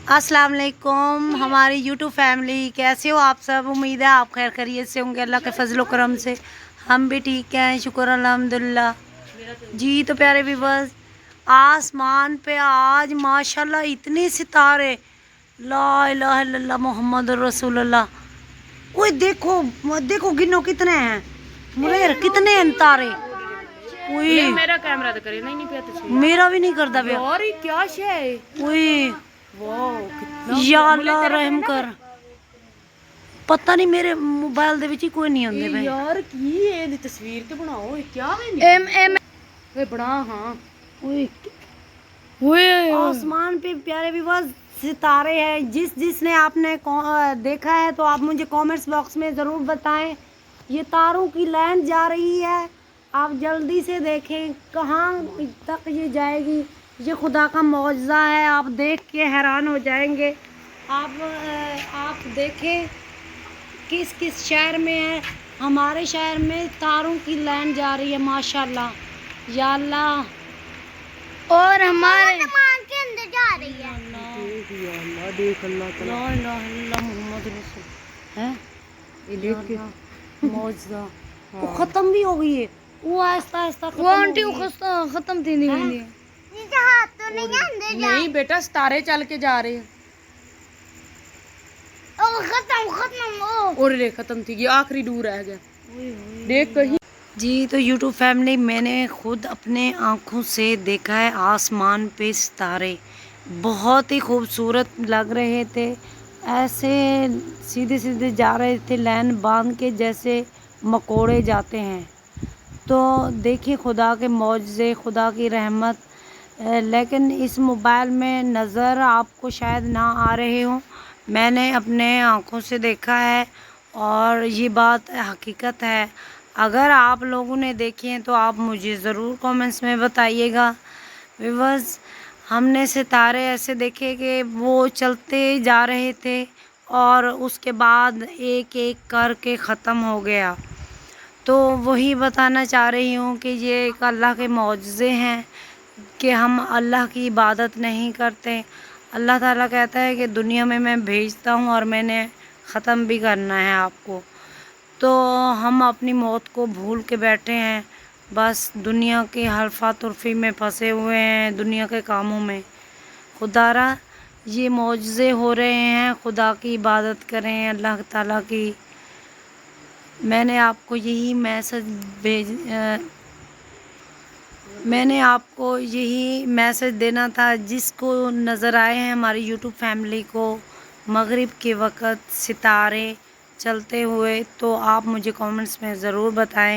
अस्सलाम वालेकुम हमारी यूट्यूब फैमिली, कैसे हो आप सब। उम्मीद है आप खैर खैरियत से होंगे। अल्लाह के फजल करम से हम भी ठीक हैं, शुक्र अल्हम्दुलिल्लाह जी। तो प्यारे व्यूअर्स, आसमान पे आज माशाल्लाह इतने सितारे, ला इलाहा इल्लल्लाह मोहम्मद रसूलुल्लाह। ओए देखो देखो, गिनो कितने हैं मुरेर, कितने हैं तारे। ओए मेरा कैमरा तो करे नहीं पिया तस्वीर, मेरा भी नहीं करता प्या। यार ये क्या शे है। ओए वाह कितना या अल्लाह रहम कर। पता नहीं मेरे मोबाइल दे विच ही कोई नहीं आंदे पे यार की ये तस्वीर तो बनाओ, ये क्या है एम एम वे बड़ा। हां ओए ओए आसमान पे प्यारे व्यूअर्स सितारे हैं। जिसने आपने देखा है तो आप मुझे कमेंट्स बॉक्स में ज़रूर बताएं। ये तारों की लाइन जा रही है, आप जल्दी से देखें कहाँ तक ये जाएगी। ये खुदा का मौजज़ा है, आप देख के हैरान हो जाएंगे। आप देखें किस किस शहर में है। हमारे शहर में तारों की लाइन जा रही है माशाल्लाह या अल्लाह। और हमारे के अंदर जा रही है। अल्लाह देख, अल्लाह ला इलाहा इल्लल्लाह मोहम्मद रसूल है। ये देख के मौजज़ा वो ख़त्म भी हो गई है, वो आहिस्ता आहिस्ता वो आंटी खत्म थी नहीं। नीचे हाथ तो नहीं अंदर जा। नहीं बेटा, सितारे चल के जा रहे हैं। ओ खत्म और रे खत्म थी, ये आखिरी दूर रह गया। देख कहीं जी। तो यूट्यूब फैमिली, मैंने खुद अपने आँखों से देखा है आसमान पे सितारे, बहुत ही खूबसूरत लग रहे थे। ऐसे सीधे सीधे जा रहे थे लाइन बांध के, जैसे मकोड़े जाते हैं। तो देखिए खुदा के मौजज़े, खुदा की रहमत। लेकिन इस मोबाइल में नज़र आपको शायद ना आ रहे हों, मैंने अपने आँखों से देखा है और ये बात हकीकत है। अगर आप लोगों ने देखे हैं तो आप मुझे ज़रूर कमेंट्स में बताइएगा। व्यूअर्स, हमने सितारे ऐसे देखे कि वो चलते जा रहे थे और उसके बाद एक एक करके ख़त्म हो गया। तो वही बताना चाह रही हूँ कि ये एक अल्लाह के मौजज़े हैं कि हम अल्लाह की इबादत नहीं करते। अल्लाह ताला कहता है कि दुनिया में मैं भेजता हूँ और मैंने ख़त्म भी करना है आपको। तो हम अपनी मौत को भूल के बैठे हैं, बस दुनिया की हल्फा तुर्फी में फंसे हुए हैं, दुनिया के कामों में। खुदारा ये मौजज़े हो रहे हैं, खुदा की इबादत करें, अल्लाह ताला की। मैंने आपको यही मैसेज देना था। जिसको नज़र आए हैं हमारी यूट्यूब फैमिली को मगरिब के वक़्त सितारे चलते हुए, तो आप मुझे कमेंट्स में ज़रूर बताएं।